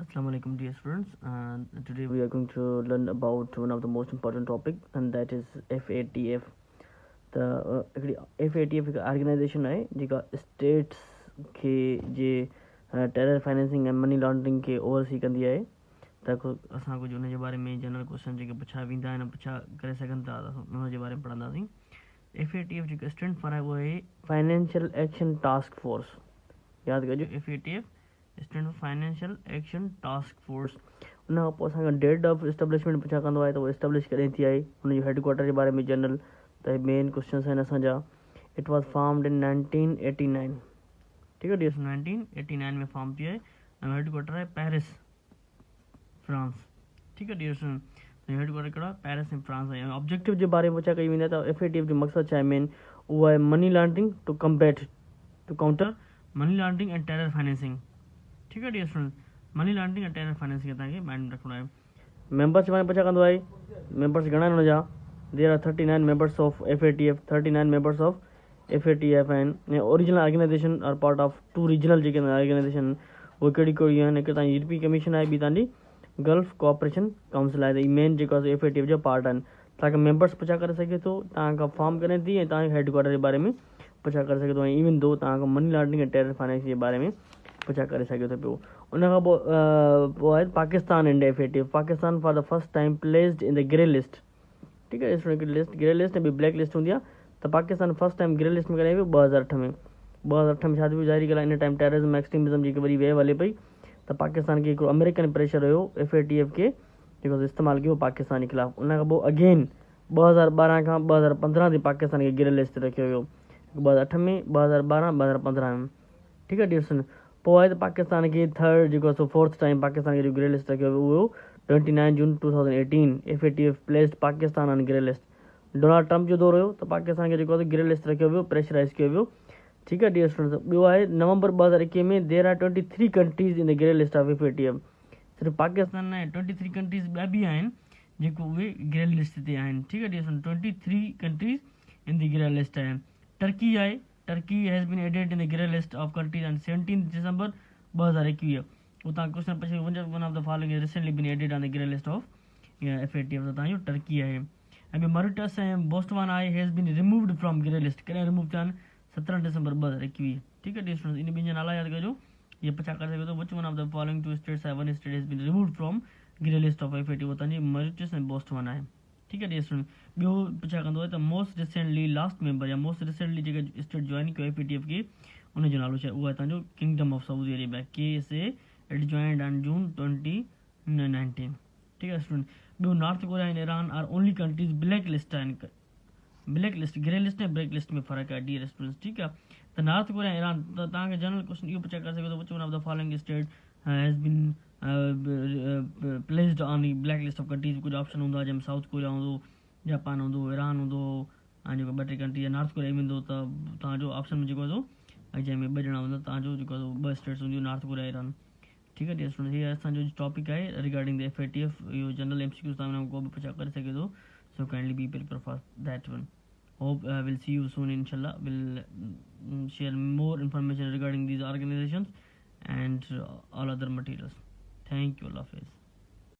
Assalamu alaikum dear students, and today we are going to learn about one of the most important topic, and that is FATF. The FATF एक organisation है जेका states के जे terror financing and money laundering के oversee कंदी आहे ताको असां कुछ उन जे बारे में जनरल क्वेश्चन जेके पुछा वेंदा आहिनि पुछा करे सघनि था उन जे बारे में पढ़ंदासीं। FATF जेको स्टैंड फॉर आहे उहो आहे फाइनेंशियल एक्शन टास्क फोर्स। यादि कजो FATF stand for financial action task force. उन खां पोइ असांखे डेट ऑफ एस्टेब्लिशमेंट पुछा कंदो आहे त उहो एस्टेब्लिश कॾहिं थी आहे, हुनजो हेडक्वार्टर जे बारे में जनरल त मेन क्वेश्चन आहिनि असांजा। It was formed in 1989। ठीक है डियर, 1989 में फॉर्म थी आहे ऐं हेडक्वार्टर आहे पेरिस फ्रांस। ठीक है डियर, हेडक्वार्टर कहिड़ो आहे पेरिस में फ्रांस आहे। ऑब्जेक्टिव जे बारे में पुछा कई वेंदी आहे त FATF जो मक़सदु छा आहे मेन, उहो आहे money laundering to counter money laundering and terror financing. ठीक है dear student, money laundering and terror financing तव्हांखे माइंड में रखिणो आहे। मेंबर्स जे बारे में पुछा कंदो आहे, मेंबर्स घणा आहिनि हुनजा, there are 39 members of FATF। 39 members of FATF आहिनि। Original organisation are part of 2 regional JK organisation उहे कहिड़ी कहिड़ी आहिनि। हिकु तव्हांजी यूरोपीय कमीशन आहे, ॿी तव्हांजी गल्फ कोऑपरेशन काउंसिल आहे। त मेन जेको आहे FATF जो पार्ट आहिनि। तव्हांखे मेंबर्स पुछा करे सघे थो, तव्हांखां फॉर्म कॾहिं थी, ऐं तव्हांखे हेडक्वार्टर जे बारे में पुछा करे सघे थो, ऐं इवन दो तव्हांखां मनी लॉन्ड्रिंग ऐं टेरर फाइनेंसिंग जे बारे में पुछा करे सघे थो पियो। उन खां पोइ आहे Pakistan and FATF। Pakistan for the first time placed in the grey list. ठीक है, लिस्ट ग्रे लिस्ट ऐं ॿी ब्लैक लिस्ट हूंदी आहे, त Pakistan first time grey list में कॾहिं वियो 2008 में। 2008 में छा थी जारी कयल आहे, इन टाइम टेररिज्म एक्सट्रीमिज़म जेकी वरी वेव हले पई, त पाकिस्तान खे हिकिड़ो अमेरिकन प्रेशर हुयो FATF खे जेको इस्तेमालु कयो पाकिस्तान जे ख़िलाफ़ु। उन खां पोइ अगेन 2012 खां 2015 ताईं पाकिस्तान खे ग्रे लिस्ट ते रखियो वियो, 2008 में, 2012, 2015 में। ठीक है डियर, पोइ आहे त पाकिस्तान खे थर्ड जेको आहे फोर्थ टाइम पाकिस्तान खे जो ग्रे लिस्ट रखियो वियो उहो 29 जून 2018। FATF placed Pakistan on grey list. Donald Trump जो दौर हुयो त पाकिस्तान खे जेको आहे ग्रे लिस्ट रखियो वियो, प्रेशराइज़ कयो वियो। ठीक है डियर स्टूडेंट्स, ॿियो आहे नवंबर 2021 में there are 23 countries in the grey list of FATF। सिर्फ़ु पाकिस्तान ऐं 23 कंट्रीज़ ॿिया बि आहिनि जेको उहे ग्रे लिस्ट ते आहिनि। ठीक है dear student, 23 countries in the grey list आहिनि। टर्की आहे, Turkey has been added in the grey list of countries on 17 December 2021. उतां क्वेश्चन पूछे one of the following has recently been added on the grey list of FATF। त तव्हांजो Turkey आहे। ऐं ॿियो Mauritius ऐं बोस्टवाना आहे has been removed from grey list. कॾहिं रिमूव थिया आहिनि, 17 दिसंबर 2021। ठीक है डियर स्टूडेंट्स, इन ॿिनि जा नाला यादि कजो। ये पुछा करे सघो थो, which one of the following 2 states have one state has been removed from grey list of FATF। तव्हांजी मॉरिटस ऐं बोस्टवाना आहे। ठीक है डियर स्टूडेंट, ॿियो पुछा कंदो आहे त मोस्ट रिसेंटली लास्ट मेंबर या मोस्ट रिसेंटली जेके स्टेट जॉइन कयो FATF खे, उनजो नालो छा आहे, उहो आहे तव्हांजो kingdom of Saudi Arabia. KSA it joined on June 2019। ठीक है स्टूडेंट, ॿियो North Korea and Iran are only countries black list आहिनि। ब्लैक लिस्ट, ग्रे लिस्ट ऐं ब्लैक लिस्ट में फ़र्क़ु आहे डियर स्टूडेंट्स। ठीक आहे, त नॉर्थ कोरिया ऐं ईरान, त तव्हांखे जनरल क्वेश्चन इहो पुछा करे सघे थो, which one of the following state has been placed on the black list of countries. कुझु ऑप्शन हूंदो आहे जंहिंमें साउथ कोरिया हूंदो, जापान हूंदो, ईरान हूंदो, ऐं जेको 2-3 कंट्री आहे नॉर्थ कोरिया वेंदो, त तव्हांजो ऑप्शन में जेको आहे ऐं जंहिंमें 2 ॼणा हूंदा तव्हांजो जेको आहे 2 स्टेट्स हूंदियूं, नॉर्थ कोरिया ईरान। ठीक है डियर स्टूडेंट्स, हीअ असांजो टॉपिक आहे रिगार्डिंग द FATF। इहो जनरल MCQs तव्हां को बि पुछा करे सघे थो, so kindly be prepare for that one. Hope we'll see you soon inshallah. We'll share more information regarding these organizations and all other materials. Thank you, Allah Hafiz.